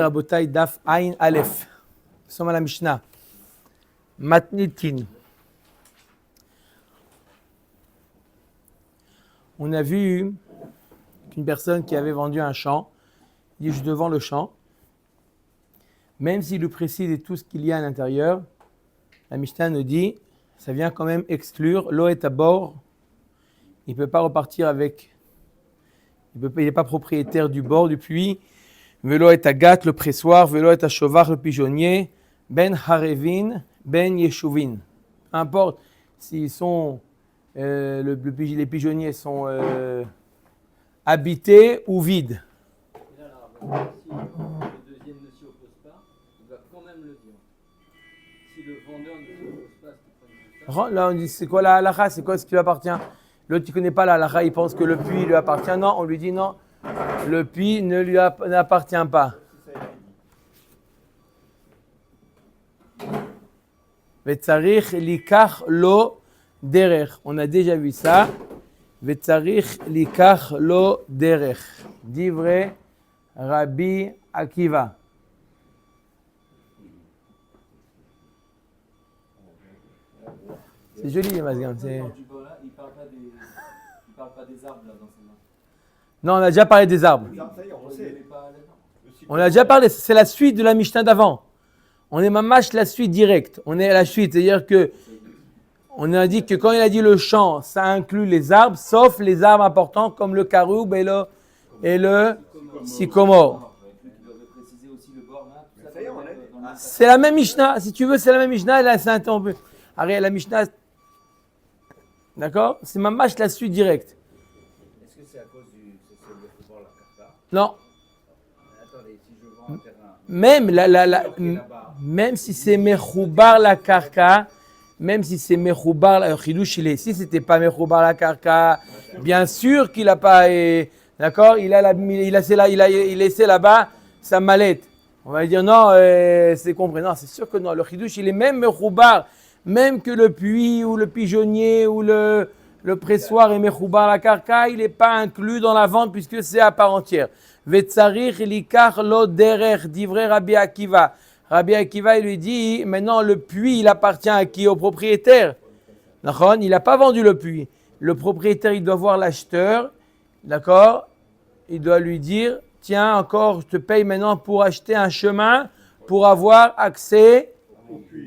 Rabotai Daf Ain Aleph. Nous sommes à la Mishnah. Matnitin. On a vu qu'une personne qui avait vendu un champ, il dit je te vends le champ, même s'il lui précise tout ce qu'il y a à l'intérieur, la Mishnah nous dit, ça vient quand même exclure l'eau est à bord, il ne peut pas repartir avec, il n'est pas propriétaire du bord du puits, velo est à gat le pressoir, velo est à chovar le pigeonnier, ben harevin, ben yeshuvin. Peu importe s'ils sont, les pigeonniers sont habités ou vides. Si le deuxième ne s'y oppose pas, il va quand même le dire. Si le vendeur ne s'y oppose pas, c'est pas. Là, on dit c'est quoi la halakha, c'est quoi ce qui lui appartient? L'autre, il ne connaît pas la halakha, il pense que le puits lui appartient. Non, on lui dit non, le puits ne lui n'appartient pas. Vetzarich likach lo derech. On a déjà vu ça. Vetzarich likach lo derech. Divrei Rabbi Akiva. C'est joli, Mazgan. Il ne parle pas des arbres là dans ses mains. Non, on a déjà parlé des arbres. On a déjà parlé, c'est la suite de la Mishnah d'avant. On est mamash la suite directe. On est à la suite, c'est-à-dire que on a dit que quand il a dit le champ, ça inclut les arbres, sauf les arbres importants comme le caroub et le sycomore. C'est la même Mishnah, si tu veux, c'est la même Mishnah, là c'est interrompu. Arrête, la Mishnah, d'accord? C'est mamash la suite directe. Est-ce que c'est à cause du mechoubar la karka? Non. Attendez, si je vends un terrain. Même si c'est mechoubar la karka, même si c'est mechoubar la chidouche, si c'était pas mechoubar la karka, bien sûr qu'il a pas, d'accord? Il laissé là-bas sa mallette. On va dire non, c'est compris. Non, c'est sûr que non. Le chidouche, il est même mechoubar, même que le puits ou le pigeonnier ou le pressoir est mechoubar la karka, il n'est pas inclus dans la vente puisque c'est à part entière. Vetzarich likach lo derech divrei Rabbi Akiva. Rabbi Akiva, il lui dit, maintenant le puits, il appartient à qui? Au propriétaire. D'accord? Il n'a pas vendu le puits. Le propriétaire, il doit voir l'acheteur. D'accord? Il doit lui dire, tiens, encore, je te paye maintenant pour acheter un chemin pour avoir accès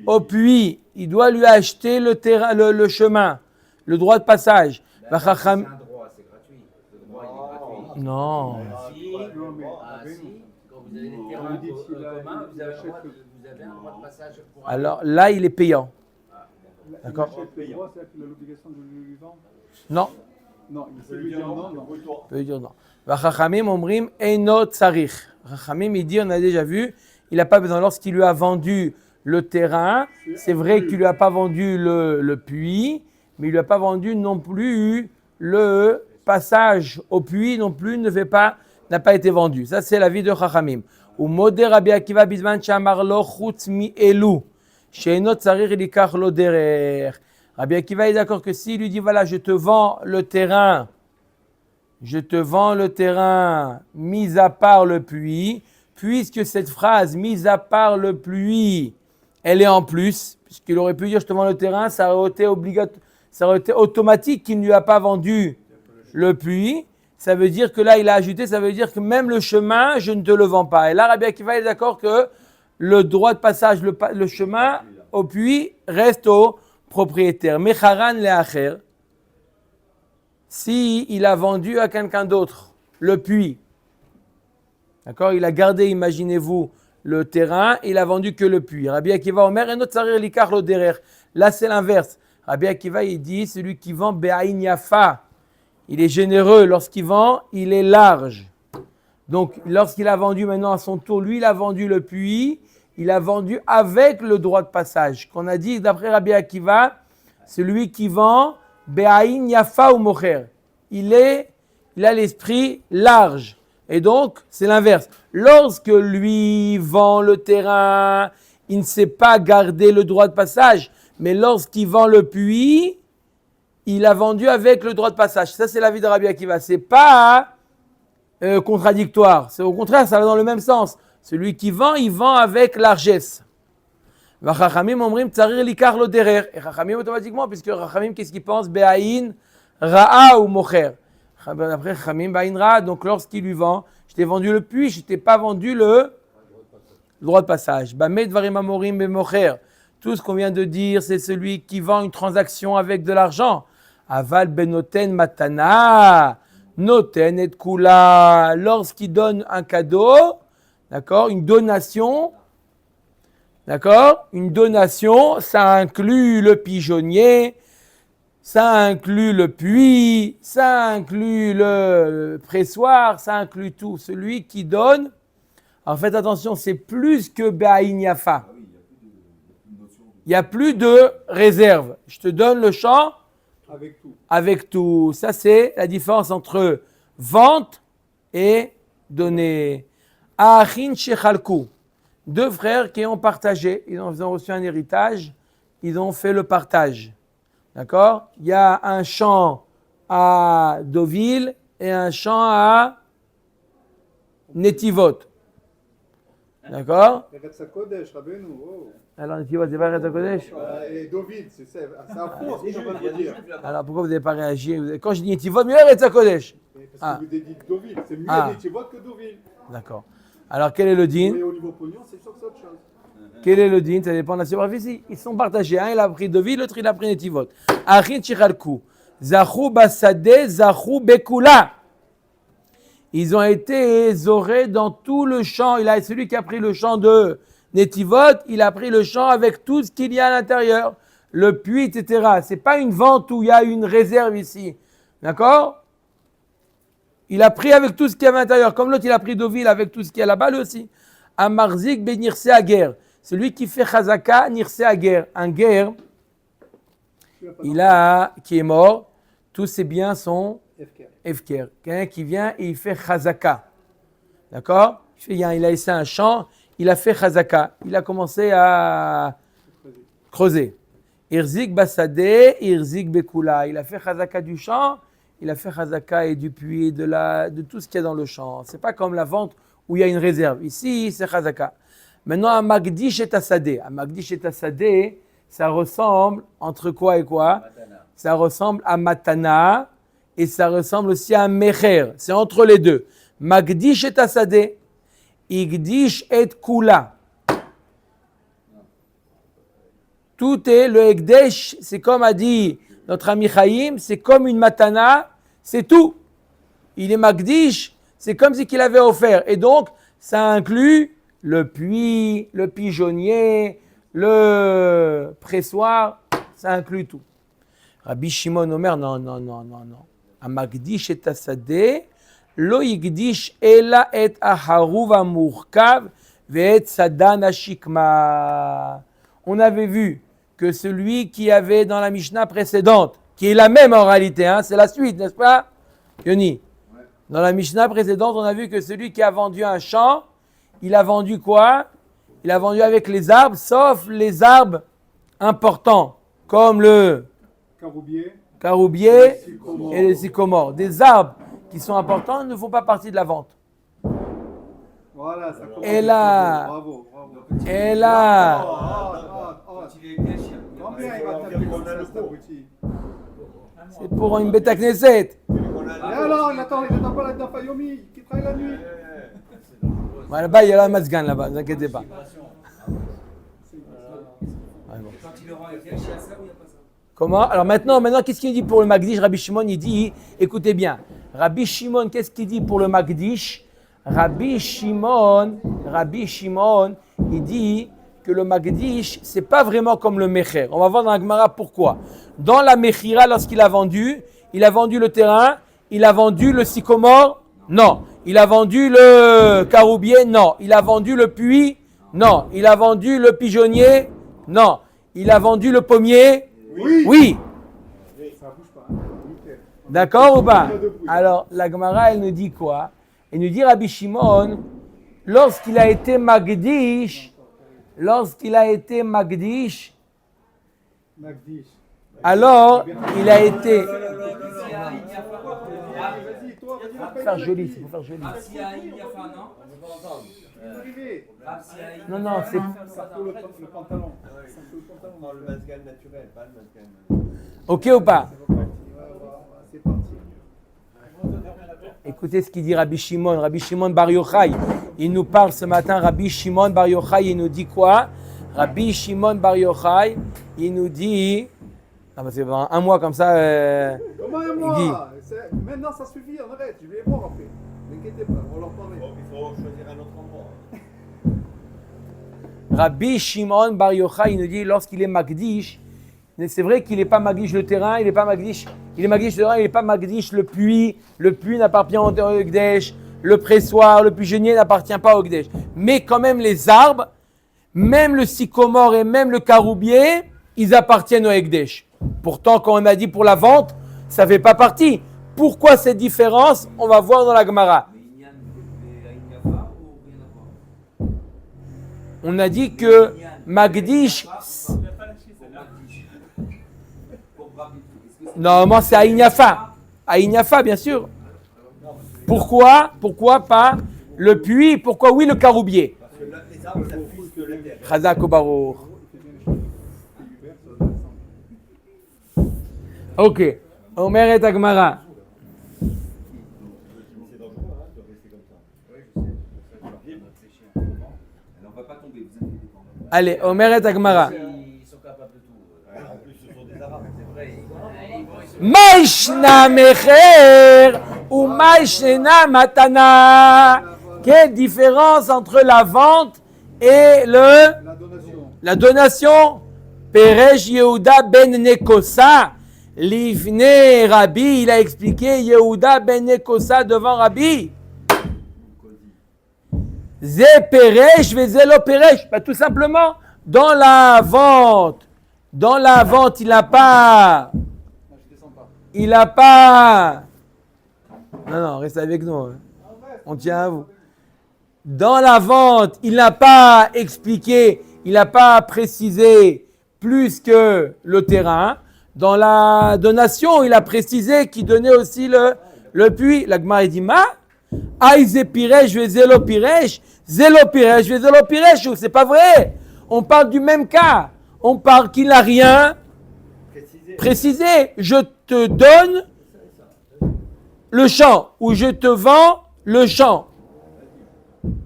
au puits. Il doit lui acheter le terrain, le chemin, le droit de passage. C'est un droit, c'est gratuit. Le droit, il est gratuit. Non. Si, quand vous avez des terrains communs, vous avez un droit de passage pour un. Alors là, il est payant. D'accord? C'est l'obligation de lui vendre? Non. Non, il peut lui dire non. Il peut lui dire non. Vachachamim omrim eino tsarich. Chachamim, il dit, on a déjà vu, il n'a pas besoin. Lorsqu'il lui a vendu le terrain, c'est vrai qu'il lui a pas vendu le puits, mais il lui a pas vendu non plus le passage au puits non plus n'a pas été vendu. Ça c'est l'avis de Chachamim. Ou modé Rabbi Akiva bizman shamar lo chutz mi elu she'eno tzarich likach lo derech. Rabbi Akiva est d'accord que s'il lui dit voilà, je te vends le terrain, mis à part le puits, puisque cette phrase mis à part le puits, elle est en plus, puisqu'il aurait pu dire je te vends le terrain, ça aurait été automatique qu'il ne lui a pas vendu le puits. Ça veut dire que là, il a ajouté, ça veut dire que même le chemin, je ne te le vends pas. Et là, Rabbi Akiva est d'accord que le droit de passage, le chemin au puits reste au propriétaire. Mecharan le'acher, si il a vendu à quelqu'un d'autre le puits, d'accord, il a gardé, imaginez-vous, le terrain, il a vendu que le puits. Rabbi Akiva Omer et notre sarir likach lo derech. Là, c'est l'inverse. Rabbi Akiva, il dit, celui qui vend be'ain yafa, il est généreux. Lorsqu'il vend, il est large. Donc, lorsqu'il a vendu maintenant à son tour, lui, il a vendu le puits, il a vendu avec le droit de passage. Qu'on a dit, d'après Rabbi Akiva, celui qui vend be'ain yafa ou mocher. Il a l'esprit large. Et donc, c'est l'inverse. Lorsque lui vend le terrain, il ne sait pas garder le droit de passage. Mais lorsqu'il vend le puits, il a vendu avec le droit de passage. Ça, c'est l'avis de Rabbi Akiva. Ce n'est pas contradictoire. C'est au contraire, ça va dans le même sens. Celui qui vend, il vend avec largesse. Vachachamim omrim tsarir likar lo derer. Et Chachamim automatiquement, puisque Chachamim, qu'est-ce qu'il pense? Be'aïn, ra'a ou mocher. Après Chachamim, be'aïn ra'a, donc lorsqu'il lui vend, je t'ai vendu le puits, je t'ai pas vendu le droit de passage. Bamed varim amorim be'mocher. Tout ce qu'on vient de dire, c'est celui qui vend une transaction avec de l'argent. Aval benoten matana, noten et kula. Lorsqu'il donne un cadeau, d'accord, une donation, d'accord, une donation, ça inclut le pigeonnier, ça inclut le puits, ça inclut le pressoir, ça inclut tout. Celui qui donne, alors faites attention, c'est plus que Be'aïn Yafa. Il n'y a plus de réserve. Je te donne le champ avec tout. Ça, c'est la différence entre vente et donner. Achin shechalku. Deux frères qui ont partagé. Ils ont reçu un héritage. Ils ont fait le partage. D'accord? Il y a un champ à Deauville et un champ à Netivot. D'accord? Alors, Netivot, c'est pas Eretz HaKodesh? Et David, c'est un faux, ce que je peux vous dire. Alors, pourquoi vous n'avez pas réagi? Quand je dis Netivot, mieux Eretz HaKodesh. Parce que vous avez dit David, c'est mieux Netivot que David. D'accord. Alors, quel est le din? Mais au niveau pognon, c'est sûr que c'est autre chose. Quel est le din? Ça dépend de la superficie. Ils sont partagés. Un, il a pris Deauville, l'autre, il a pris Netivot. Achin shechalku. Zachou basade, zachou bekula. Ils ont été zorés dans tout le champ. Celui qui a pris le champ de Netivot, il a pris le champ avec tout ce qu'il y a à l'intérieur. Le puits, etc. Ce n'est pas une vente où il y a une réserve ici. D'accord? Il a pris avec tout ce qu'il y a à l'intérieur. Comme l'autre, il a pris Deauville avec tout ce qu'il y a là-bas, lui aussi. Amarzik ben nirse aguer. Celui qui fait chazaka, nirse aguer. Un guerre, qui est mort, tous ses biens sont Efker. Quelqu'un qui vient et il fait chazaka. D'accord? Il a laissé un champ, il a fait chazaka. Il a commencé à creuser. Irzik basade, irzik bekula. Il a fait chazaka du champ, il a fait chazaka et du puits, de tout ce qu'il y a dans le champ. C'est pas comme la vente où il y a une réserve. Ici, c'est chazaka. Maintenant, à Magdish et Tassadeh. À Magdish et Tassadeh, ça ressemble entre quoi et quoi? Matana. Ça ressemble à Matana. Et ça ressemble aussi à Mecher. C'est entre les deux. Magdish et Tassadeh. Igdish et Kula. Tout est le Ekdesh. C'est comme a dit notre ami Chaim. C'est comme une Matana. C'est tout. Il est Magdish. C'est comme si qu'il avait offert. Et donc, ça inclut le puits, le pigeonnier, le pressoir. Ça inclut tout. Rabbi Shimon Omer, non. המקדיש את השדה לא יקדיש אלא את החרוב המורכב ואת סדן השקמה. On avait vu que celui qui avait dans la Mishnah précédente, qui est la même en réalité, hein, c'est la suite, n'est-ce pas, Yoni? Dans la Mishnah précédente, on a vu que celui qui a vendu un champ, il a vendu quoi? Il a vendu avec les arbres, sauf les arbres importants, comme le caroubier et les sycomores. Des arbres qui sont importants ne font pas partie de la vente. Voilà, ça commence. Et là, Bravo. Combien il va taper pour ça, cet abruti? c'est pour une bêta knesset. Et alors, j'attends pas la Dafayomi qui travaille la nuit. Là-bas, il y a la Mazgan, là-bas, ne vous inquiétez pas. Quand il aura réfléchi à ça, ou il n'y a pas ça? Comment? Alors maintenant, qu'est-ce qu'il dit pour le Magdish? Rabbi Shimon, il dit, écoutez bien, Rabbi Shimon, qu'est-ce qu'il dit pour le Magdish? Rabbi Shimon, il dit que le Magdish, c'est pas vraiment comme le Mecher. On va voir dans la Gemara pourquoi. Dans la Mechira, lorsqu'il a vendu le terrain, il a vendu le sycomore? Non. Il a vendu le caroubier? Non. Il a vendu le puits? Non. Il a vendu le pigeonnier? Non. Il a vendu le pommier? Oui. Ça bouge pas. D'accord ou pas? Alors, la Gemara, elle nous dit quoi? Elle nous dit Rabbi Shimon, lorsqu'il a été Magdish, alors il a été... Faut faire joli, c'est pour faire joli. Ah, s'il y a un Yafa, non? arrivé. Non, non, c'est... Ça fout le pantalon. Ça fout le pantalon. Non, le mazgal naturel, pas le mazgal. Ok ou pas? C'est parti. Écoutez ce qu'il dit Rabbi Shimon Bar Yochai. Il nous parle ce matin, Rabbi Shimon Bar Yochai, il nous dit quoi? Rabbi Shimon Bar Yochai, il nous dit... Ah bah c'est pendant un mois comme ça... Comment un mois? Maintenant ça suffit, on arrête, je vais les voir après. N'inquiétez pas, on leur parler. Bon, il faut choisir un autre endroit. Rabbi Shimon Bar Yochai, il nous dit, lorsqu'il est Magdish, c'est vrai qu'il n'est pas Magdish le terrain, il est pas Magdish, il est Magdish le terrain, il n'est pas Magdish le puits n'appartient au Ekdesh, le pressoir, le pigeonnier n'appartient pas au Ekdesh. Mais quand même les arbres, même le sycomore et même le caroubier, ils appartiennent au Ekdesh. Pourtant, quand on a dit pour la vente, ça ne fait pas partie. Pourquoi cette différence? On va voir dans la Gemara. On a dit que Magdish... Normalement, c'est Aïnyafa. Aïnyafa, bien sûr. Pourquoi? Pourquoi pas le puits? Pourquoi oui le caroubier? Parce que là, les arbres, ça puise que la terre. Chazak Obarour. Ok. Omer et Agmara. C'est dangereux, hein, de rester comme ça. Oui, je sais. On va pas tomber, vous inquiétez pas. Allez, Omer et Agmara. Ils sont capables de tout. En plus, ce sont des arabes. C'est vrai. Maïshna Mecher ou Maïshna Matana. Quelle différence entre la vente et La donation. la donation? Perej Yehuda ben Nekosa. Livne Rabbi, il a expliqué Yehuda ben Nekosa devant Rabbi. Ze Perej, Vezelo Perej. Tout simplement, dans la vente, il n'a pas. Il n'a pas. Non, reste avec nous. Hein. On tient à vous. Dans la vente, il n'a pas expliqué, il n'a pas précisé plus que le terrain. Dans la donation, il a précisé qu'il donnait aussi le puits. La Gemara dit ma Aïe piresh ve zélo piresh ve zélo piresh. C'est pas vrai. On parle du même cas. On parle qu'il n'a rien précisé. Je te donne le champ ou je te vends le champ.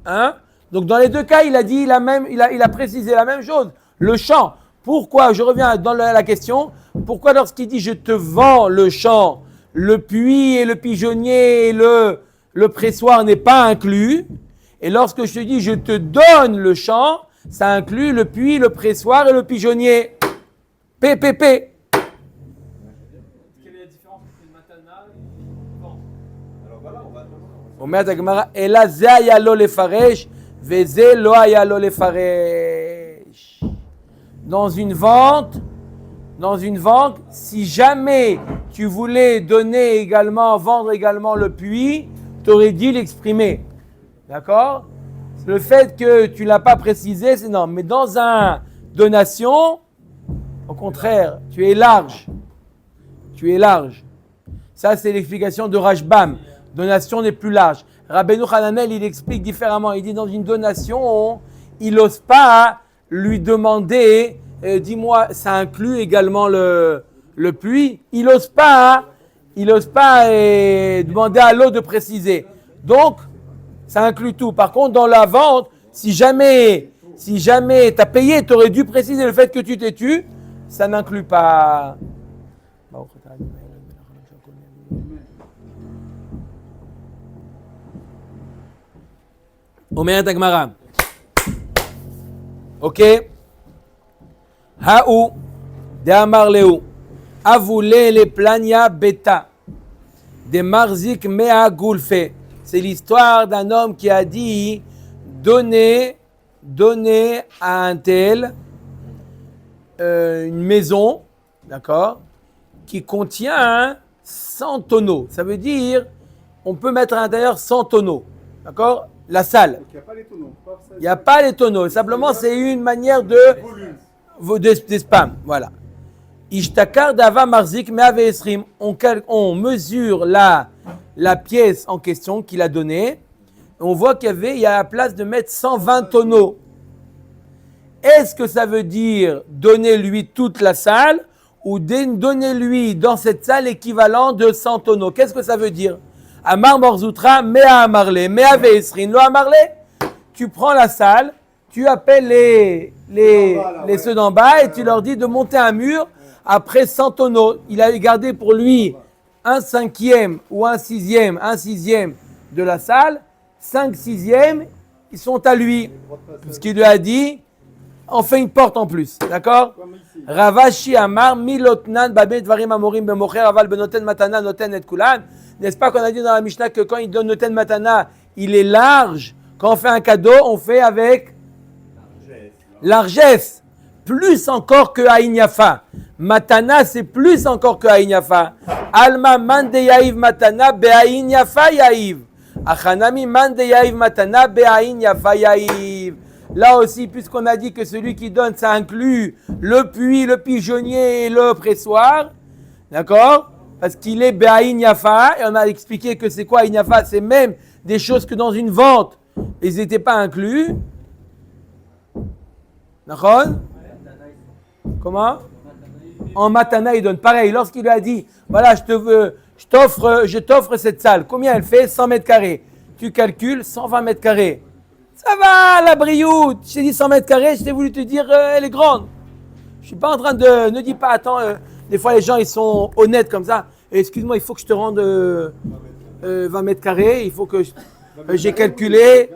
Hein? Donc dans les deux cas, il a dit il a précisé la même chose. Le champ. Pourquoi? Je reviens dans la question. Pourquoi lorsqu'il dit je te vends le champ, le puits et le pigeonnier et le pressoir n'est pas inclus? Et lorsque je te dis je te donne le champ, ça inclut le puits, le pressoir et le pigeonnier. PPP. Quelle est la différence entre une matana et une vente? Alors voilà, on va. אומרת הגמרא, אלא זה היה לו לפרש, וזה לא היה לו לפרש. Dans une vente, si jamais tu voulais vendre également le puits, tu aurais dû l'exprimer. D'accord? Le fait que tu ne l'as pas précisé, c'est non. Mais dans une donation, au contraire, tu es large. Ça, c'est l'explication de Rashbam. Donation n'est plus large. Rabbeinu Hananel, il explique différemment. Il dit dans une donation, il n'ose pas lui demander, dis-moi, ça inclut également le puits. Il n'ose pas demander à l'autre de préciser. Donc, ça inclut tout. Par contre, dans la vente, si jamais tu as payé, tu aurais dû préciser le fait que tu t'es tu, ça n'inclut pas. אומרת הגמרא, אוקיי? ההוא דאמר להו, אבולה לפלניה ביתה, דמחזיק 100 גולפה. C'est l'histoire d'un homme qui a dit donner à un tel une maison, d'accord, qui contient 100 tonneaux. Ça veut dire, on peut mettre à l'intérieur 100 tonneaux, d'accord? La salle. Il n'y a pas les tonneaux. Il n'y a pas les tonneaux. Simplement, c'est une manière de spam. Voilà. Ishtakar dava marzik me'ave esrim. On mesure la pièce en question qu'il a donnée. On voit qu'il y a la place de mettre 120 tonneaux. Est-ce que ça veut dire donner-lui toute la salle ou donner-lui dans cette salle l'équivalent de 100 tonneaux? Qu'est-ce que ça veut dire? Amar Morzoutra, Mea Amarle, Mea Veesrin, Lo Amarle. Tu prends la salle, tu appelles les ceux d'en bas et tu leur dis de monter un mur après 100 tonneaux. Il a gardé pour lui un cinquième ou un sixième de la salle. 5 sixièmes, ils sont à lui. Ce qu'il lui a dit, on fait une porte en plus. D'accord? Ravashi Amar, Milotnan, Babet, Varim Amorim, Bemocher, Aval, Benoten, Matana, Noten, et Kulan. N'est-ce pas qu'on a dit dans la Mishnah que quand il donne Noten Matana, il est large? Quand on fait un cadeau, on fait avec largesse. Plus encore que Aïn Yafa. Matana, c'est plus encore que Aïn Yafa. Alma, man de Yaïv Matana, Be Aïn Yafa Yaïv. Achanami, man de Yaïv Matana, Be Aïn Yafa Yaïv. Là aussi, puisqu'on a dit que celui qui donne, ça inclut le puits, le pigeonnier et le pressoir. D'accord? Parce qu'il est Be'aïn Yafa. Et on a expliqué que c'est quoi Aïn Yafa? C'est même des choses que dans une vente, ils n'étaient pas inclus. D'accord? Comment? En Matana, il donne pareil. Lorsqu'il lui a dit, voilà, je t'offre cette salle. Combien elle fait? 100 mètres carrés. Tu calcules 120 mètres carrés. Ça va, la brioute. Je t'ai dit 100 mètres carrés, je t'ai voulu te dire, elle est grande. Je suis pas en train de... Ne dis pas, attends, des fois les gens, ils sont honnêtes comme ça. Excuse-moi, il faut que je te rende 20 mètres carrés. Il faut que j'ai calculé.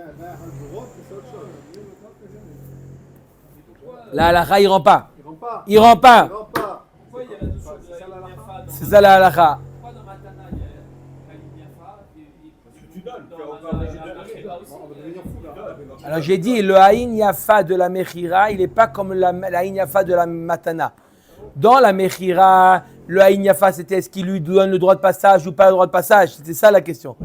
La halakha, il rend pas. Il rend pas. Pourquoi il y a la notion de Aïn Yafa dans C'est ça la halakha. Pourquoi dans Matana il y a Aïn Yafa Parce que tu donnes, dans tu as la encore obligé de donner. aussi. Alors j'ai dit, le Aïn Yafa de la Mechira, il n'est pas comme la Aïn Yafa de la Matana. Dans la Mechira, le Aïn Yafa, c'était est-ce qu'il lui donne le droit de passage ou pas le droit de passage? C'était ça la question.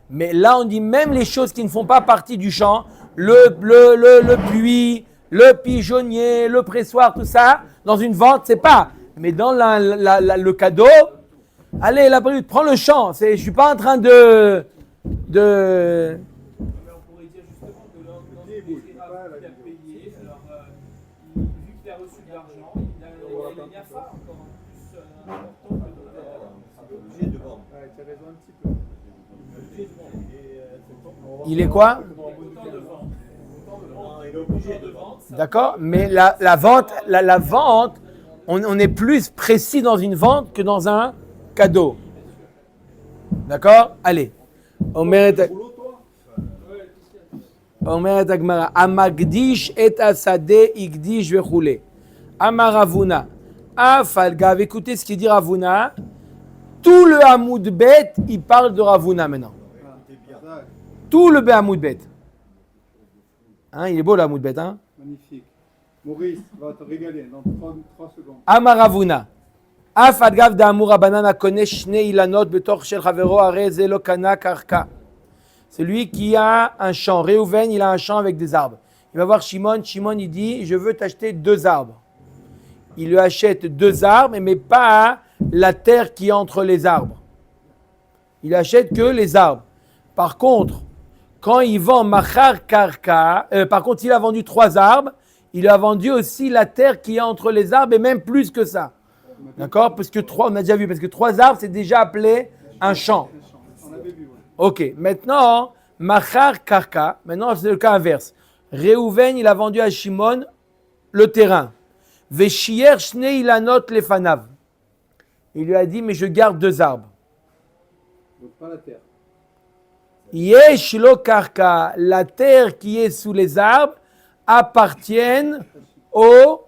Mais là, on dit même les choses qui ne font pas partie du champ, le puits, le pigeonnier, le pressoir, tout ça, dans une vente, c'est pas. Mais dans le cadeau, allez, la brute, prends le champ. Je ne suis pas en train de... Mais on pourrait dire justement que dans le Mechira, il a payé, alors vu qu'il a reçu de l'argent, il a Aïn Yafa encore plus important que Il est obligé de vendre. Tu as raison un petit peu. Il est quoi? autant de vente. Il est obligé de vendre. D'accord? Mais la vente, on est plus précis dans une vente que dans un cadeau. D'accord? Allez. Omeret Agmara. Amagdish et asade igdish vechule. Amaravuna. Afalgav. Écoutez ce qu'il dit Ravuna. Tout le Hamoud Bet, il parle de Ravuna maintenant. Tout le Hamoud Bet. Hein, il est beau le Hamoud Bet, hein? Magnifique. Maurice va te régaler dans 3 secondes. Amaravuna. Af adgav d'amur abanana konesh shne ilanot betor shel chavero are ze lo kana karka. Celui qui a un champ. Réhouven, il a un champ avec des arbres. Il va voir Shimon. Shimon, il dit, je veux t'acheter 2 arbres. Il lui achète 2 arbres, mais pas la terre qui est entre les arbres. Il achète que les arbres. Par contre, quand il vend machar karka, par contre, il a vendu 3 arbres, il a vendu aussi la terre qui est entre les arbres et même plus que ça. D'accord? Parce que 3, on a déjà vu, parce que 3 arbres, c'est déjà appelé un champ. On avait vu, ouais. Ok, maintenant, machar karka, maintenant c'est le cas inverse. Réhouven, il a vendu à Shimon le terrain. Veshier shne ilanot lefanav. Il lui a dit, mais je garde 2 arbres. Donc pas la terre. Yesh lo karka, la terre qui est sous les arbres appartiennent au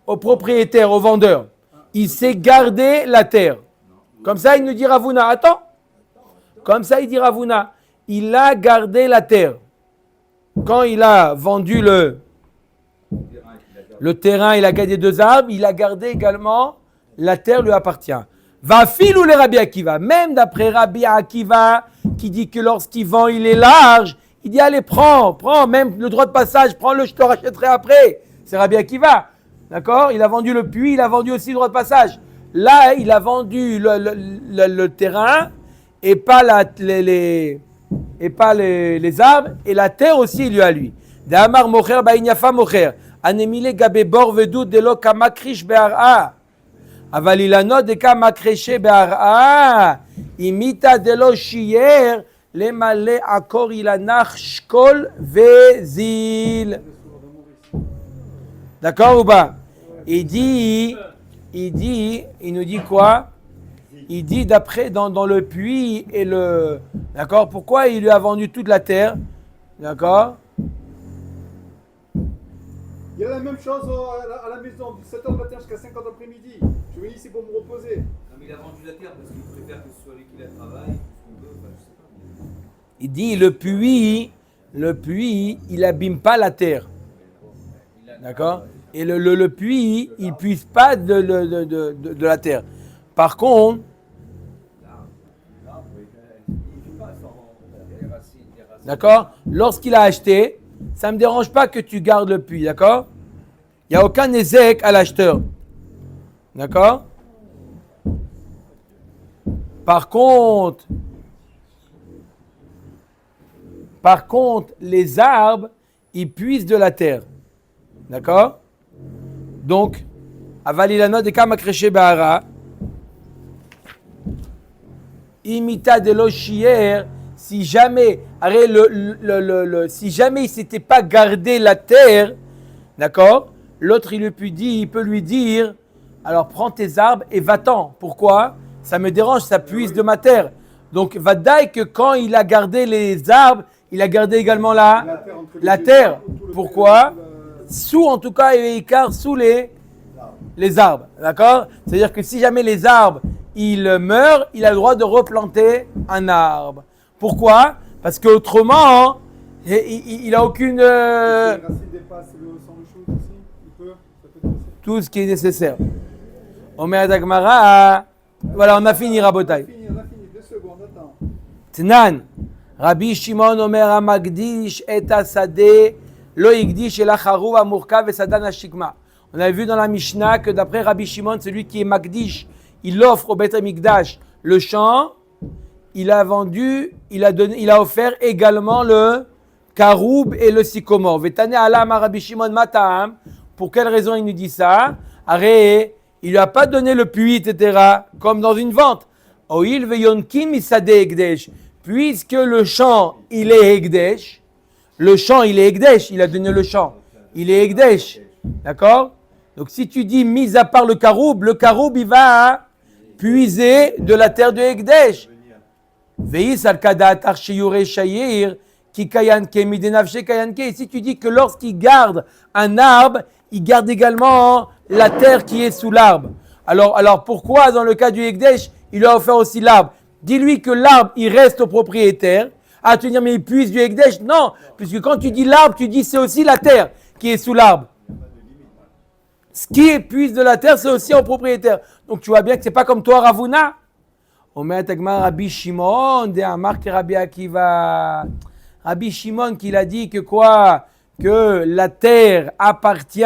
propriétaire, au vendeur. Il sait garder la terre. Comme ça, il nous dit Ravuna, attends. Comme ça, il dit Ravuna, il a gardé la terre. Quand il a vendu le terrain, il a gardé 2 arbres, il a gardé également la terre lui appartient. Va fil ou les Rabbi Akiva, même d'après Rabbi Akiva, qui dit que lorsqu'il vend, il est large, il dit allez, prends, même le droit de passage, prends-le, je te rachèterai après. C'est Rabbi Akiva, d'accord? Il a vendu le puits, il a vendu aussi le droit de passage. Là, il a vendu le terrain et pas et pas les arbres, et la terre aussi, il lui a lui. D'Amar mocher ba'inyafa mocher. Anemile gabe bor vedut de lo kama krish be'ar'a. אבל אילנות דקה מקרשי בהרעה, אימיתא דלא שיער למלא עקור אילנך שקול וזיל. D'accord ou pas? Il nous dit quoi? Il dit d'après dans le puits et le... D'accord? Pourquoi il lui a vendu toute la terre? D'accord? Il y a la même chose à la maison, du 7h du matin jusqu'à 5h d'après-midi. Je viens ici pour me reposer. Non, mais il a vendu la terre parce qu'il préfère que ce soit lui qui la travaille. Il dit le puits, il n'abîme pas la terre. D'accord? Et le puits, il ne puise pas de la terre. Par contre, d'accord? Lorsqu'il a acheté, ça ne me dérange pas que tu gardes le puits, d'accord? Il n'y a aucun ézec à l'acheteur. D'accord? Par contre, les arbres, ils puisent de la terre. D'accord? Donc, avalilano de kamakreche bahara, imita de l'oshier, si jamais, si jamais il ne s'était pas gardé la terre, d'accord? L'autre, il peut lui dire, alors prends tes arbres et va-t'en. Pourquoi? Ça me dérange, ça puise de ma terre. Donc, vadaï que quand il a gardé les arbres, il a gardé également la terre. Pourquoi? Sous, en tout cas, et écart sous les arbres. D'accord? C'est-à-dire que si jamais les arbres, ils meurent, il a le droit de replanter un arbre. Pourquoi? Parce qu'autrement, il n'a aucune... Les racines dépassent sans le chou aussi, il peut, ça peut passer. Tout ce qui est nécessaire. Omer Dagmara. Voilà, on a fini, Rabotai. On a fini, 2 secondes, attends. Tnan. Rabbi Shimon Omer Amagdish et Asade lo Igdish el Acharuv Amurka Vesadan Ashikma. On avait vu dans la Mishnah que d'après Rabbi Shimon, celui qui est Magdish, il offre au Beth Amikdash le champ, il a offert également le Karoub et le Sycomore. Vetane Alam Rabbi Shimon Matam. Pour quelle raison il nous dit ça? Aré, il lui a pas donné le puits, etc. Comme dans une vente. Oil veyonkim isade egdesh. Puisque le champ, il est egdesh. Le champ, il est egdesh. Il a donné le champ. Il est egdesh. D'accord? Donc si tu dis mis à part le karoub, il va puiser de la terre de egdesh. Veis al kadat archiyure shayir ki kayanke midenavche kayanke. Si tu dis que lorsqu'il garde un arbre, il garde également la terre qui est sous l'arbre. Alors pourquoi dans le cas du Ekdesh, il lui a offert aussi l'arbre? Dis-lui que l'arbre, il reste au propriétaire. Ah, tu veux dire, mais il puise du Ekdesh? Non, puisque quand tu dis l'arbre, tu dis c'est aussi la terre qui est sous l'arbre. Ce qui puise de la terre, c'est aussi au propriétaire. Donc tu vois bien que c'est pas comme toi, Ravuna. Omer Tagmar Rabbi Shimon, de Amar que Rabbi Akiva. Rabbi Shimon qui a dit que quoi? Que la terre appartient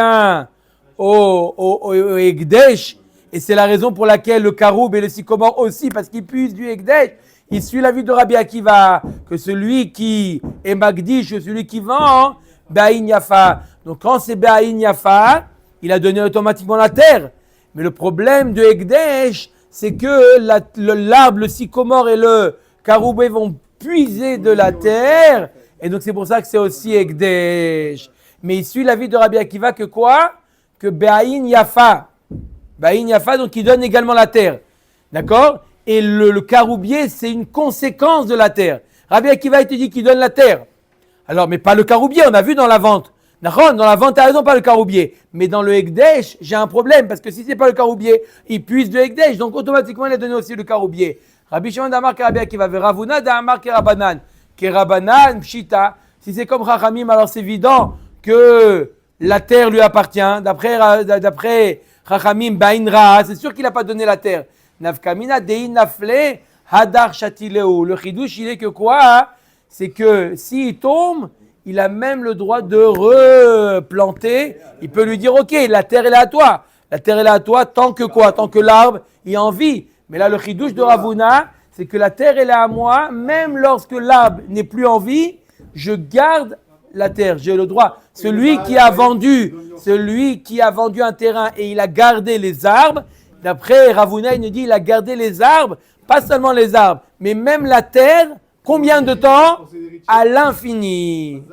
au Ekdesh, et c'est la raison pour laquelle le Karoub et le Sycomore aussi, parce qu'ils puisent du Ekdesh. Il suit l'avis de Rabbi Akiva, que celui qui est Magdish, celui qui vend, Be'aïn Yafa. Donc quand c'est Be'aïn Yafa, il a donné automatiquement la terre. Mais le problème de Ekdesh, c'est que l'arbre, le Sycomore et le Karoub vont puiser de la terre. Et donc c'est pour ça que c'est aussi Ekdesh. Mais il suit l'avis de Rabbi Akiva que quoi? Que Be'aïn Yafa. Be'aïn Yafa, donc il donne également la terre. D'accord? Et le caroubier, c'est une conséquence de la terre. Rabbi Akiva, il te dit qu'il donne la terre. Alors, mais pas le caroubier, on a vu dans la vente. D'accord? Dans la vente, t'as raison, pas le caroubier. Mais dans le Ekdesh, j'ai un problème, parce que si c'est pas le caroubier, il puise de Ekdesh, donc automatiquement, il a donné aussi le caroubier. Rabbi Shimon d'Amar que Rabbi Akiva, Ravuna d'Amar que Rabbanan. Kerabanan, Pshita. Si c'est comme Chachamim, alors c'est évident que la terre lui appartient. D'après Chachamim, Bainra, c'est sûr qu'il n'a pas donné la terre. Nafkamina, Dein Nafle, Hadar Shatileu. Le chidouche, il est que quoi? C'est que s'il tombe, il a même le droit de replanter. Il peut lui dire, ok, la terre elle est à toi. La terre elle est à toi tant que quoi? Tant que l'arbre est en vie. Mais là, le chidouche de Ravuna, c'est que la terre elle est à moi, même lorsque l'arbre n'est plus en vie, je garde la terre, j'ai le droit. Celui qui a vendu un terrain et il a gardé les arbres, d'après Rav Huna, il nous dit il a gardé les arbres, pas seulement les arbres, mais même la terre, combien de temps? À l'infini.